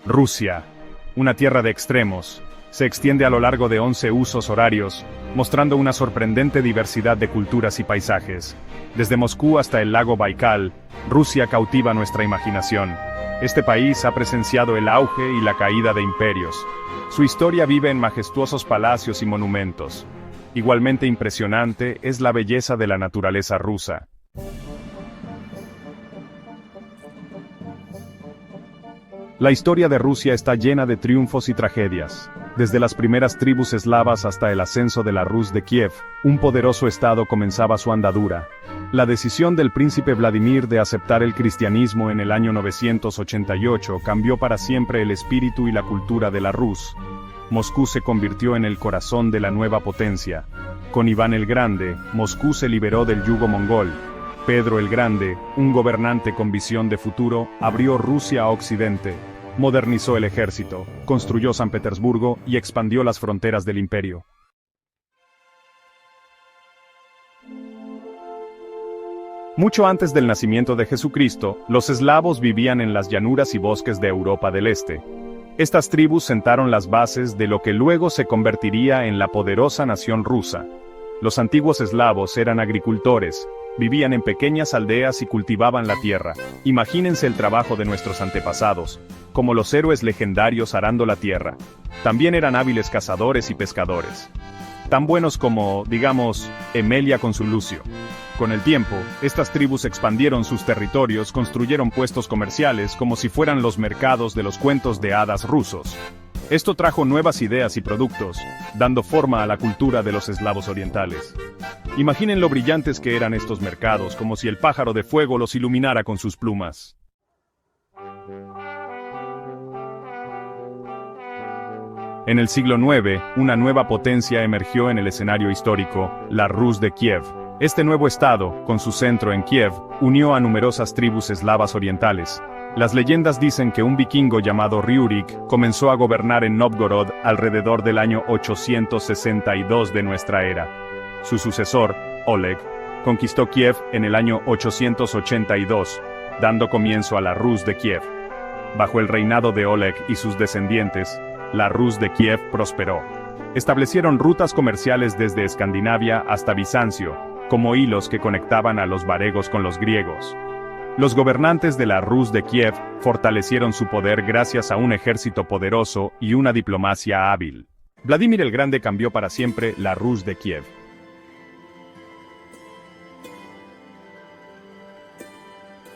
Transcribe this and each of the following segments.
Rusia, una tierra de extremos, se extiende a lo largo de 11 usos horarios, mostrando una sorprendente diversidad de culturas y paisajes. Desde Moscú hasta el lago Baikal, Rusia cautiva nuestra imaginación. Este país ha presenciado el auge y la caída de imperios. Su historia vive en majestuosos palacios y monumentos. Igualmente impresionante es la belleza de la naturaleza rusa. La historia de Rusia está llena de triunfos y tragedias. Desde las primeras tribus eslavas hasta el ascenso de la Rus de Kiev, un poderoso estado comenzaba su andadura. La decisión del príncipe Vladimir de aceptar el cristianismo en el año 988 cambió para siempre el espíritu y la cultura de la Rus. Moscú se convirtió en el corazón de la nueva potencia. Con Iván el Grande, Moscú se liberó del yugo mongol. Pedro el Grande, un gobernante con visión de futuro, abrió Rusia a Occidente. Modernizó el ejército, construyó San Petersburgo y expandió las fronteras del imperio. Mucho antes del nacimiento de Jesucristo, los eslavos vivían en las llanuras y bosques de Europa del Este. Estas tribus sentaron las bases de lo que luego se convertiría en la poderosa nación rusa. Los antiguos eslavos eran agricultores, vivían en pequeñas aldeas y cultivaban la tierra. Imagínense el trabajo de nuestros antepasados, como los héroes legendarios arando la tierra. También eran hábiles cazadores y pescadores. Tan buenos como, digamos, Emelia con su Lucio. Con el tiempo, estas tribus expandieron sus territorios, construyeron puestos comerciales como si fueran los mercados de los cuentos de hadas rusos. Esto trajo nuevas ideas y productos, dando forma a la cultura de los eslavos orientales. Imaginen lo brillantes que eran estos mercados, como si el pájaro de fuego los iluminara con sus plumas. En el siglo IX, una nueva potencia emergió en el escenario histórico, la Rus de Kiev. Este nuevo estado, con su centro en Kiev, unió a numerosas tribus eslavas orientales. Las leyendas dicen que un vikingo llamado Riurik comenzó a gobernar en Novgorod alrededor del año 862 de nuestra era. Su sucesor, Oleg, conquistó Kiev en el año 882, dando comienzo a la Rus de Kiev. Bajo el reinado de Oleg y sus descendientes, la Rus de Kiev prosperó. Establecieron rutas comerciales desde Escandinavia hasta Bizancio, como hilos que conectaban a los varegos con los griegos. Los gobernantes de la Rus de Kiev fortalecieron su poder gracias a un ejército poderoso y una diplomacia hábil. Vladimir el Grande cambió para siempre la Rus de Kiev.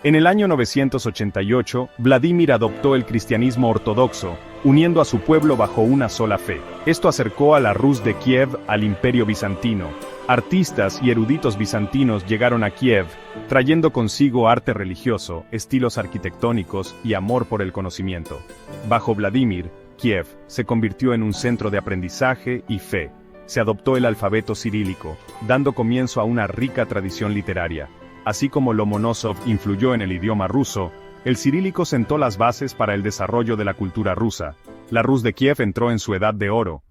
En el año 988, Vladimir adoptó el cristianismo ortodoxo, uniendo a su pueblo bajo una sola fe. Esto acercó a la Rus de Kiev al Imperio Bizantino. Artistas y eruditos bizantinos llegaron a Kiev, trayendo consigo arte religioso, estilos arquitectónicos y amor por el conocimiento. Bajo Vladimir, Kiev se convirtió en un centro de aprendizaje y fe. Se adoptó el alfabeto cirílico, dando comienzo a una rica tradición literaria. Así como Lomonosov influyó en el idioma ruso, el cirílico sentó las bases para el desarrollo de la cultura rusa. La Rus de Kiev entró en su edad de oro.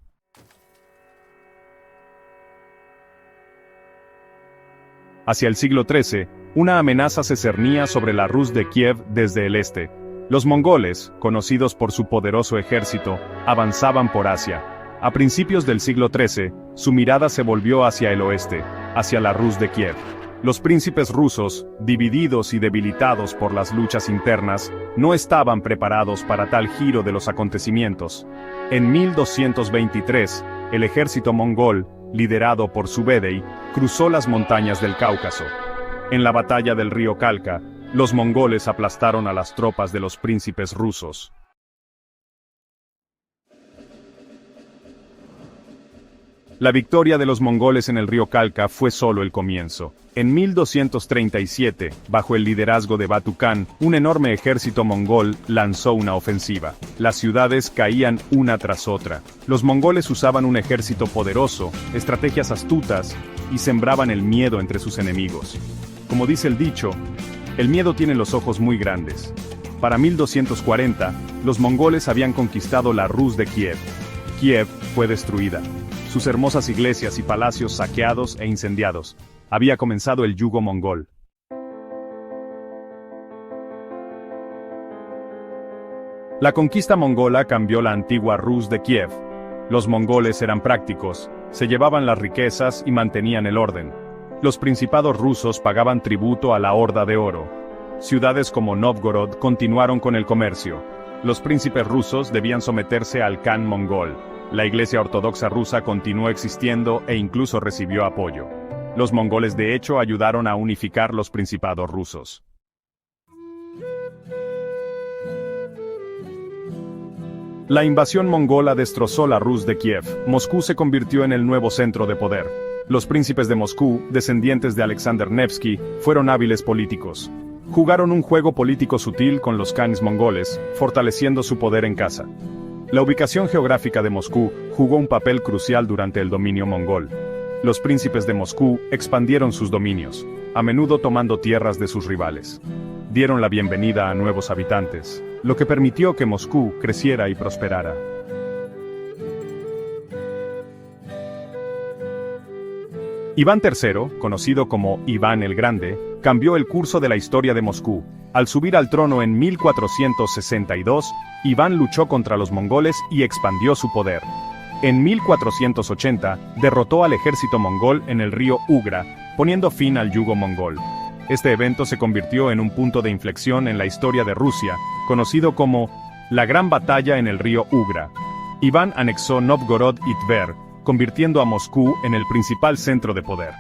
Hacia el siglo XIII, una amenaza se cernía sobre la Rus de Kiev desde el este. Los mongoles, conocidos por su poderoso ejército, avanzaban por Asia. A principios del siglo XIII, su mirada se volvió hacia el oeste, hacia la Rus de Kiev. Los príncipes rusos, divididos y debilitados por las luchas internas, no estaban preparados para tal giro de los acontecimientos. En 1223, el ejército mongol, liderado por Subedei, cruzó las montañas del Cáucaso. En la batalla del río Kalka, los mongoles aplastaron a las tropas de los príncipes rusos. La victoria de los mongoles en el río Kalka fue solo el comienzo. En 1237, bajo el liderazgo de Batu Khan, un enorme ejército mongol lanzó una ofensiva. Las ciudades caían una tras otra. Los mongoles usaban un ejército poderoso, estrategias astutas, y sembraban el miedo entre sus enemigos. Como dice el dicho, el miedo tiene los ojos muy grandes. Para 1240, los mongoles habían conquistado la Rus de Kiev. Kiev fue destruida. Sus hermosas iglesias y palacios saqueados e incendiados. Había comenzado el yugo mongol. La conquista mongola cambió la antigua Rus de Kiev. Los mongoles eran prácticos, se llevaban las riquezas y mantenían el orden. Los principados rusos pagaban tributo a la Horda de Oro. Ciudades como Novgorod continuaron con el comercio. Los príncipes rusos debían someterse al Khan mongol. La Iglesia Ortodoxa rusa continuó existiendo e incluso recibió apoyo. Los mongoles de hecho ayudaron a unificar los principados rusos. La invasión mongola destrozó la Rus de Kiev. Moscú se convirtió en el nuevo centro de poder. Los príncipes de Moscú, descendientes de Alexander Nevsky, fueron hábiles políticos. Jugaron un juego político sutil con los Khans mongoles, fortaleciendo su poder en casa. La ubicación geográfica de Moscú jugó un papel crucial durante el dominio mongol. Los príncipes de Moscú expandieron sus dominios, a menudo tomando tierras de sus rivales. Dieron la bienvenida a nuevos habitantes, lo que permitió que Moscú creciera y prosperara. Iván III, conocido como Iván el Grande, cambió el curso de la historia de Moscú. Al subir al trono en 1462, Iván luchó contra los mongoles y expandió su poder. En 1480, derrotó al ejército mongol en el río Ugra, poniendo fin al yugo mongol. Este evento se convirtió en un punto de inflexión en la historia de Rusia, conocido como la Gran Batalla en el río Ugra. Iván anexó Novgorod y Tver, convirtiendo a Moscú en el principal centro de poder.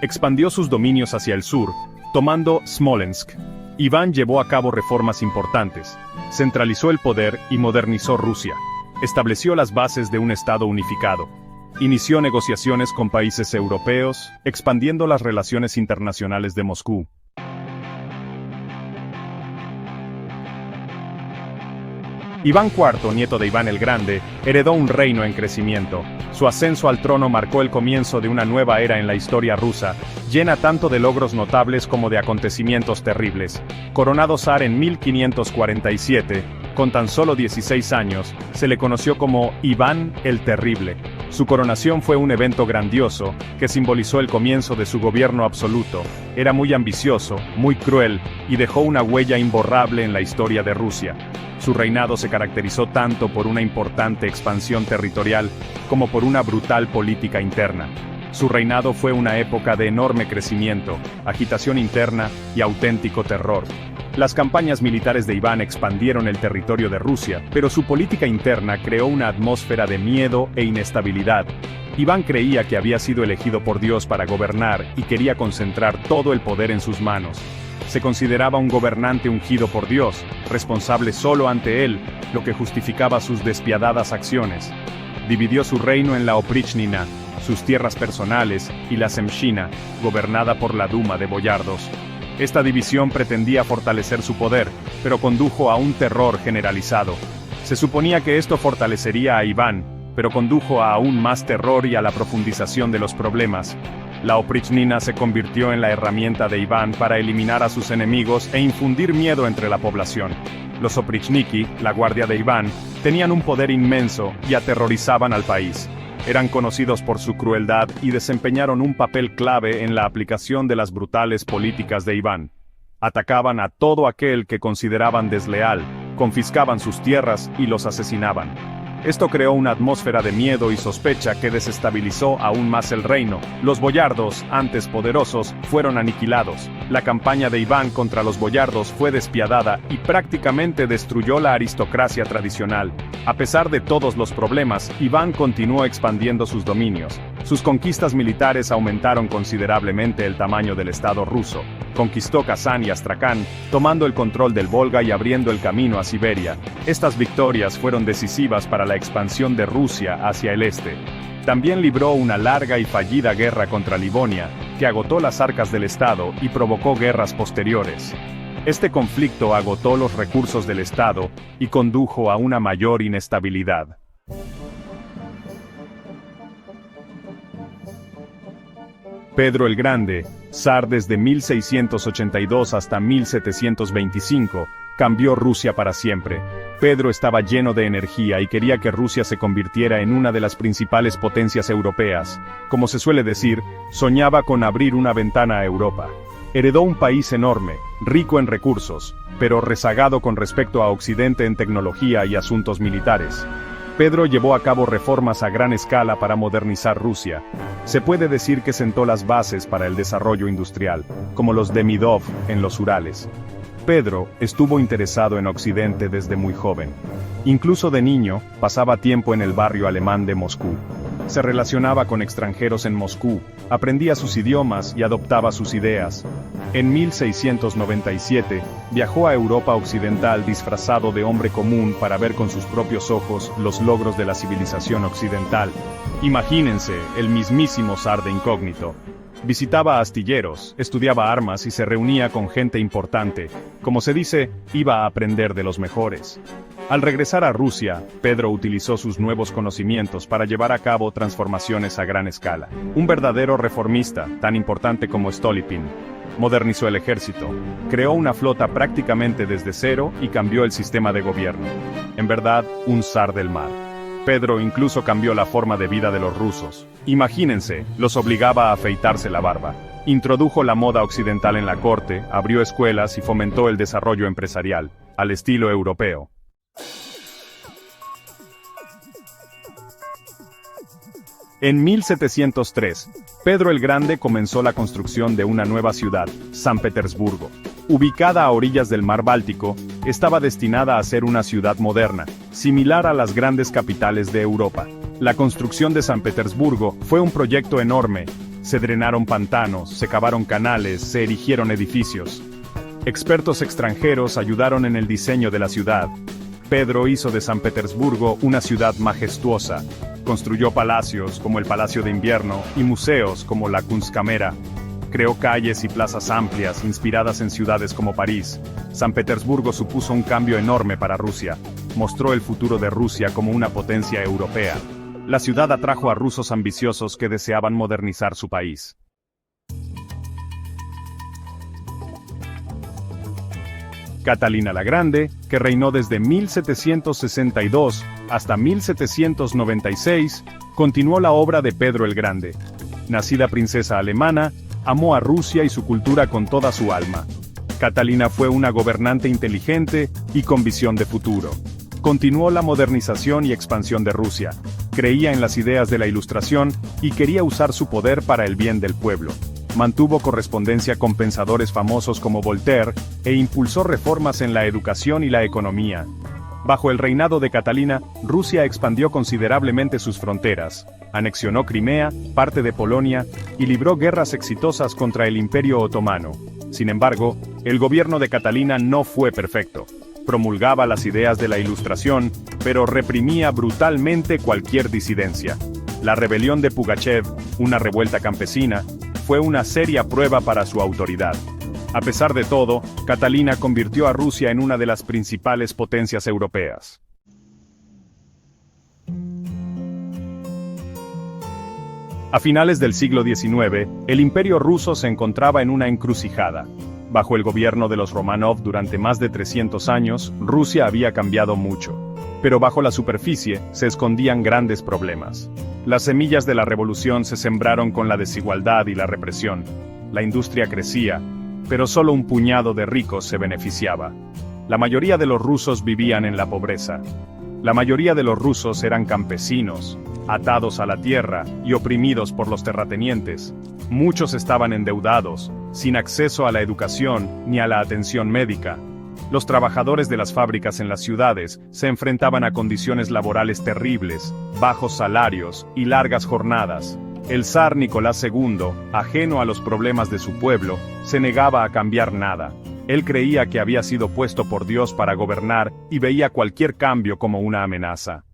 Expandió sus dominios hacia el sur, tomando Smolensk. Iván llevó a cabo reformas importantes, centralizó el poder y modernizó Rusia. Estableció las bases de un Estado unificado. Inició negociaciones con países europeos, expandiendo las relaciones internacionales de Moscú. Iván IV, nieto de Iván el Grande, heredó un reino en crecimiento. Su ascenso al trono marcó el comienzo de una nueva era en la historia rusa, llena tanto de logros notables como de acontecimientos terribles. Coronado zar en 1547, con tan solo 16 años, se le conoció como Iván el Terrible. Su coronación fue un evento grandioso, que simbolizó el comienzo de su gobierno absoluto. Era muy ambicioso, muy cruel, y dejó una huella imborrable en la historia de Rusia. Su reinado se caracterizó tanto por una importante expansión territorial, como por una brutal política interna. Su reinado fue una época de enorme crecimiento, agitación interna y auténtico terror. Las campañas militares de Iván expandieron el territorio de Rusia, pero su política interna creó una atmósfera de miedo e inestabilidad. Iván creía que había sido elegido por Dios para gobernar y quería concentrar todo el poder en sus manos. Se consideraba un gobernante ungido por Dios, responsable solo ante él, lo que justificaba sus despiadadas acciones. Dividió su reino en la Oprichnina, sus tierras personales, y la Zemshina, gobernada por la Duma de boyardos. Esta división pretendía fortalecer su poder, pero condujo a un terror generalizado. Se suponía que esto fortalecería a Iván, pero condujo a aún más terror y a la profundización de los problemas. La Oprichnina se convirtió en la herramienta de Iván para eliminar a sus enemigos e infundir miedo entre la población. Los Oprichniki, la guardia de Iván, tenían un poder inmenso y aterrorizaban al país. Eran conocidos por su crueldad y desempeñaron un papel clave en la aplicación de las brutales políticas de Iván. Atacaban a todo aquel que consideraban desleal, confiscaban sus tierras y los asesinaban. Esto creó una atmósfera de miedo y sospecha que desestabilizó aún más el reino. Los boyardos, antes poderosos, fueron aniquilados. La campaña de Iván contra los boyardos fue despiadada y prácticamente destruyó la aristocracia tradicional. A pesar de todos los problemas, Iván continuó expandiendo sus dominios. Sus conquistas militares aumentaron considerablemente el tamaño del Estado ruso. Conquistó Kazán y Astracán, tomando el control del Volga y abriendo el camino a Siberia. Estas victorias fueron decisivas para la expansión de Rusia hacia el este. También libró una larga y fallida guerra contra Livonia, que agotó las arcas del Estado y provocó guerras posteriores. Este conflicto agotó los recursos del Estado y condujo a una mayor inestabilidad. Pedro el Grande, zar desde 1682 hasta 1725, cambió Rusia para siempre. Pedro estaba lleno de energía y quería que Rusia se convirtiera en una de las principales potencias europeas. Como se suele decir, soñaba con abrir una ventana a Europa. Heredó un país enorme, rico en recursos, pero rezagado con respecto a Occidente en tecnología y asuntos militares. Pedro llevó a cabo reformas a gran escala para modernizar Rusia. Se puede decir que sentó las bases para el desarrollo industrial, como los Demidov en los Urales. Pedro estuvo interesado en Occidente desde muy joven. Incluso de niño, pasaba tiempo en el barrio alemán de Moscú. Se relacionaba con extranjeros en Moscú, aprendía sus idiomas y adoptaba sus ideas. En 1697, viajó a Europa Occidental disfrazado de hombre común para ver con sus propios ojos los logros de la civilización occidental. Imagínense, el mismísimo zar de incógnito. Visitaba astilleros, estudiaba armas y se reunía con gente importante. Como se dice, iba a aprender de los mejores. Al regresar a Rusia, Pedro utilizó sus nuevos conocimientos para llevar a cabo transformaciones a gran escala. Un verdadero reformista, tan importante como Stolypin. Modernizó el ejército, creó una flota prácticamente desde cero y cambió el sistema de gobierno. En verdad, un zar del mar. Pedro incluso cambió la forma de vida de los rusos. Imagínense, los obligaba a afeitarse la barba. Introdujo la moda occidental en la corte, abrió escuelas y fomentó el desarrollo empresarial, al estilo europeo. En 1703, Pedro el Grande comenzó la construcción de una nueva ciudad, San Petersburgo. Ubicada a orillas del mar Báltico, estaba destinada a ser una ciudad moderna, similar a las grandes capitales de Europa. La construcción de San Petersburgo fue un proyecto enorme. Se drenaron pantanos, se cavaron canales, se erigieron edificios. Expertos extranjeros ayudaron en el diseño de la ciudad. Pedro hizo de San Petersburgo una ciudad majestuosa. Construyó palacios como el Palacio de Invierno y museos como la Kunstkamera. Creó calles y plazas amplias inspiradas en ciudades como París. San Petersburgo supuso un cambio enorme para Rusia. Mostró el futuro de Rusia como una potencia europea. La ciudad atrajo a rusos ambiciosos que deseaban modernizar su país. Catalina la Grande, que reinó desde 1762 hasta 1796, continuó la obra de Pedro el Grande. Nacida princesa alemana, amó a Rusia y su cultura con toda su alma. Catalina fue una gobernante inteligente y con visión de futuro. Continuó la modernización y expansión de Rusia. Creía en las ideas de la Ilustración y quería usar su poder para el bien del pueblo. Mantuvo correspondencia con pensadores famosos como Voltaire e impulsó reformas en la educación y la economía. Bajo el reinado de Catalina, Rusia expandió considerablemente sus fronteras, anexionó Crimea, parte de Polonia, y libró guerras exitosas contra el Imperio Otomano. Sin embargo, el gobierno de Catalina no fue perfecto. Promulgaba las ideas de la Ilustración, pero reprimía brutalmente cualquier disidencia. La rebelión de Pugachev, una revuelta campesina, fue una seria prueba para su autoridad. A pesar de todo, Catalina convirtió a Rusia en una de las principales potencias europeas. A finales del siglo XIX, el Imperio ruso se encontraba en una encrucijada. Bajo el gobierno de los Romanov durante más de 300 años, Rusia había cambiado mucho. Pero bajo la superficie se escondían grandes problemas. Las semillas de la revolución se sembraron con la desigualdad y la represión. La industria crecía, pero solo un puñado de ricos se beneficiaba. La mayoría de los rusos vivían en la pobreza. La mayoría de los rusos eran campesinos, atados a la tierra y oprimidos por los terratenientes. Muchos estaban endeudados, sin acceso a la educación ni a la atención médica. Los trabajadores de las fábricas en las ciudades se enfrentaban a condiciones laborales terribles, bajos salarios y largas jornadas. El zar Nicolás II, ajeno a los problemas de su pueblo, se negaba a cambiar nada. Él creía que había sido puesto por Dios para gobernar y veía cualquier cambio como una amenaza.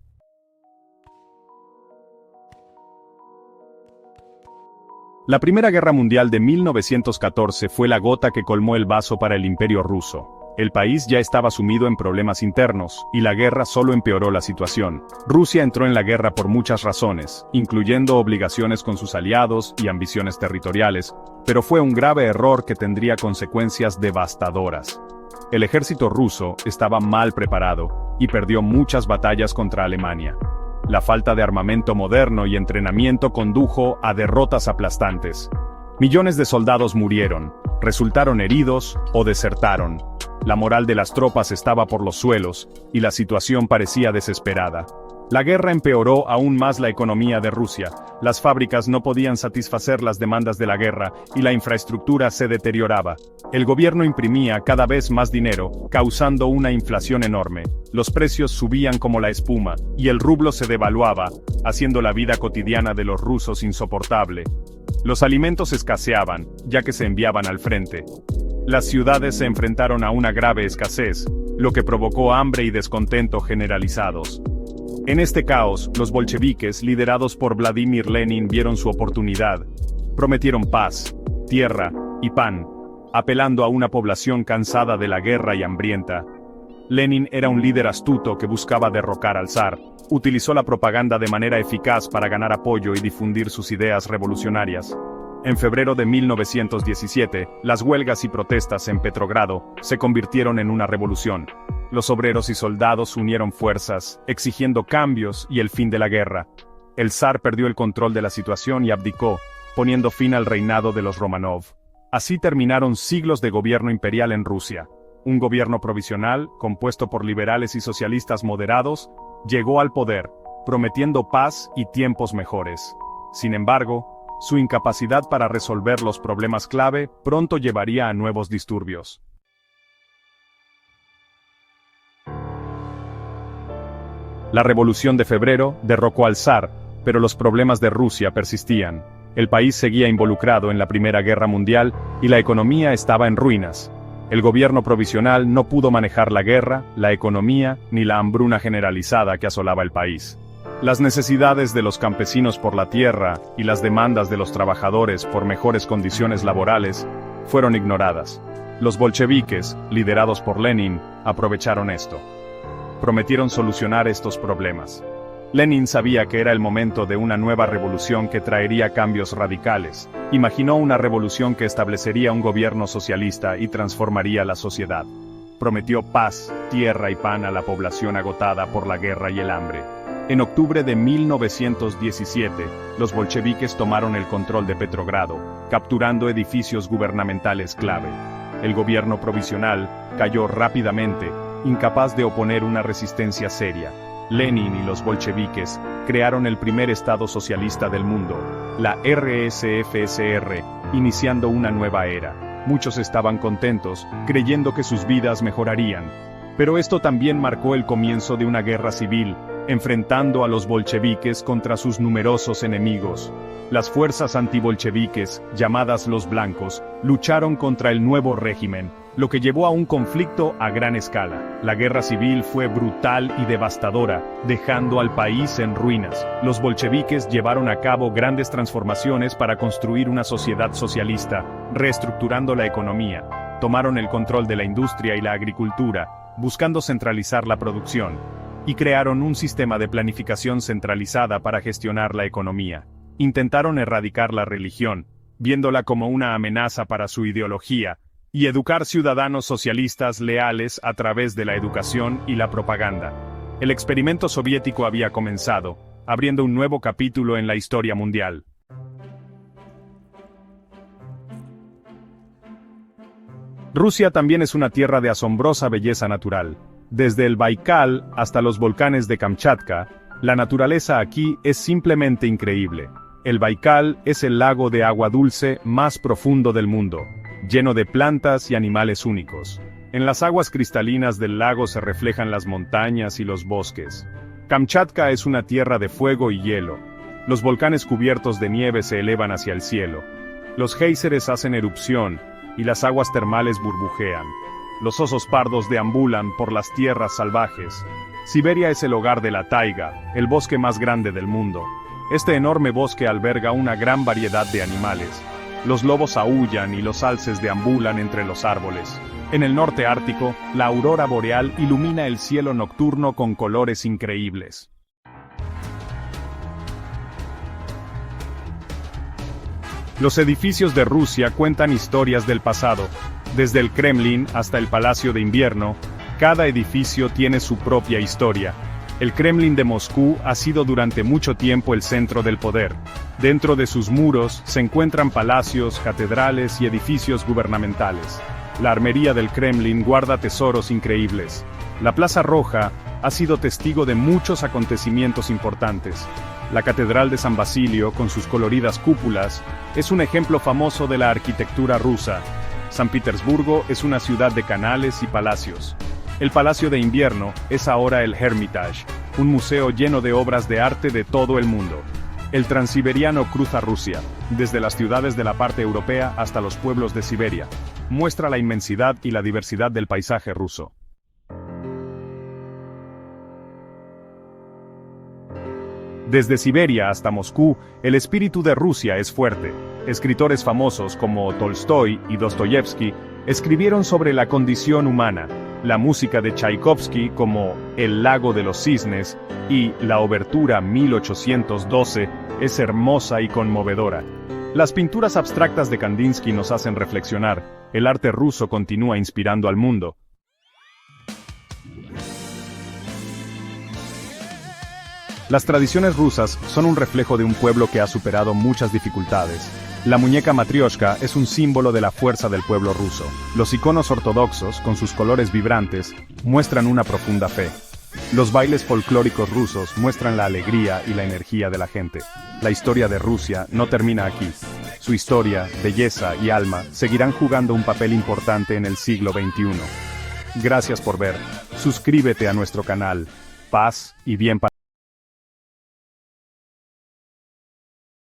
La Primera Guerra Mundial de 1914 fue la gota que colmó el vaso para el Imperio ruso. El país ya estaba sumido en problemas internos, y la guerra solo empeoró la situación. Rusia entró en la guerra por muchas razones, incluyendo obligaciones con sus aliados y ambiciones territoriales, pero fue un grave error que tendría consecuencias devastadoras. El ejército ruso estaba mal preparado, y perdió muchas batallas contra Alemania. La falta de armamento moderno y entrenamiento condujo a derrotas aplastantes. Millones de soldados murieron, resultaron heridos o desertaron. La moral de las tropas estaba por los suelos, y la situación parecía desesperada. La guerra empeoró aún más la economía de Rusia. Las fábricas no podían satisfacer las demandas de la guerra, y la infraestructura se deterioraba. El gobierno imprimía cada vez más dinero, causando una inflación enorme. Los precios subían como la espuma, y el rublo se devaluaba, haciendo la vida cotidiana de los rusos insoportable. Los alimentos escaseaban, ya que se enviaban al frente. Las ciudades se enfrentaron a una grave escasez, lo que provocó hambre y descontento generalizados. En este caos, los bolcheviques, liderados por Vladimir Lenin, vieron su oportunidad. Prometieron paz, tierra y pan, apelando a una población cansada de la guerra y hambrienta. Lenin era un líder astuto que buscaba derrocar al zar. Utilizó la propaganda de manera eficaz para ganar apoyo y difundir sus ideas revolucionarias. En febrero de 1917, las huelgas y protestas en Petrogrado se convirtieron en una revolución. Los obreros y soldados unieron fuerzas, exigiendo cambios y el fin de la guerra. El zar perdió el control de la situación y abdicó, poniendo fin al reinado de los Romanov. Así terminaron siglos de gobierno imperial en Rusia. Un gobierno provisional, compuesto por liberales y socialistas moderados, llegó al poder, prometiendo paz y tiempos mejores. Sin embargo, su incapacidad para resolver los problemas clave pronto llevaría a nuevos disturbios. La Revolución de Febrero derrocó al zar, pero los problemas de Rusia persistían. El país seguía involucrado en la Primera Guerra Mundial y la economía estaba en ruinas. El gobierno provisional no pudo manejar la guerra, la economía, ni la hambruna generalizada que asolaba el país. Las necesidades de los campesinos por la tierra y las demandas de los trabajadores por mejores condiciones laborales fueron ignoradas. Los bolcheviques, liderados por Lenin, aprovecharon esto. Prometieron solucionar estos problemas. Lenin sabía que era el momento de una nueva revolución que traería cambios radicales. Imaginó una revolución que establecería un gobierno socialista y transformaría la sociedad. Prometió paz, tierra y pan a la población agotada por la guerra y el hambre. En octubre de 1917, los bolcheviques tomaron el control de Petrogrado, capturando edificios gubernamentales clave. El gobierno provisional cayó rápidamente, incapaz de oponer una resistencia seria. Lenin y los bolcheviques crearon el primer estado socialista del mundo, la RSFSR, iniciando una nueva era. Muchos estaban contentos, creyendo que sus vidas mejorarían. Pero esto también marcó el comienzo de una guerra civil, enfrentando a los bolcheviques contra sus numerosos enemigos. Las fuerzas antibolcheviques, llamadas los blancos, lucharon contra el nuevo régimen, lo que llevó a un conflicto a gran escala. La guerra civil fue brutal y devastadora, dejando al país en ruinas. Los bolcheviques llevaron a cabo grandes transformaciones para construir una sociedad socialista, reestructurando la economía. Tomaron el control de la industria y la agricultura, buscando centralizar la producción, y crearon un sistema de planificación centralizada para gestionar la economía. Intentaron erradicar la religión, viéndola como una amenaza para su ideología, y educar ciudadanos socialistas leales a través de la educación y la propaganda. El experimento soviético había comenzado, abriendo un nuevo capítulo en la historia mundial. Rusia también es una tierra de asombrosa belleza natural. Desde el Baikal hasta los volcanes de Kamchatka, la naturaleza aquí es simplemente increíble. El Baikal es el lago de agua dulce más profundo del mundo, lleno de plantas y animales únicos. En las aguas cristalinas del lago se reflejan las montañas y los bosques. Kamchatka es una tierra de fuego y hielo. Los volcanes cubiertos de nieve se elevan hacia el cielo. Los géiseres hacen erupción, y las aguas termales burbujean. Los osos pardos deambulan por las tierras salvajes. Siberia es el hogar de la taiga, el bosque más grande del mundo. Este enorme bosque alberga una gran variedad de animales. Los lobos aúllan y los alces deambulan entre los árboles. En el norte ártico, la aurora boreal ilumina el cielo nocturno con colores increíbles. Los edificios de Rusia cuentan historias del pasado. Desde el Kremlin hasta el Palacio de Invierno, cada edificio tiene su propia historia. El Kremlin de Moscú ha sido durante mucho tiempo el centro del poder. Dentro de sus muros se encuentran palacios, catedrales y edificios gubernamentales. La armería del Kremlin guarda tesoros increíbles. La Plaza Roja ha sido testigo de muchos acontecimientos importantes. La Catedral de San Basilio, con sus coloridas cúpulas, es un ejemplo famoso de la arquitectura rusa. San Petersburgo es una ciudad de canales y palacios. El Palacio de Invierno es ahora el Hermitage, un museo lleno de obras de arte de todo el mundo. El Transiberiano cruza Rusia, desde las ciudades de la parte europea hasta los pueblos de Siberia. Muestra la inmensidad y la diversidad del paisaje ruso. Desde Siberia hasta Moscú, el espíritu de Rusia es fuerte. Escritores famosos como Tolstói y Dostoyevsky escribieron sobre la condición humana. La música de Tchaikovsky, como El lago de los cisnes y la obertura 1812, es hermosa y conmovedora. Las pinturas abstractas de Kandinsky nos hacen reflexionar. El arte ruso continúa inspirando al mundo. Las tradiciones rusas son un reflejo de un pueblo que ha superado muchas dificultades. La muñeca Matrioshka es un símbolo de la fuerza del pueblo ruso. Los iconos ortodoxos, con sus colores vibrantes, muestran una profunda fe. Los bailes folclóricos rusos muestran la alegría y la energía de la gente. La historia de Rusia no termina aquí. Su historia, belleza y alma seguirán jugando un papel importante en el siglo XXI. Gracias por ver. Suscríbete a nuestro canal. Paz y bien para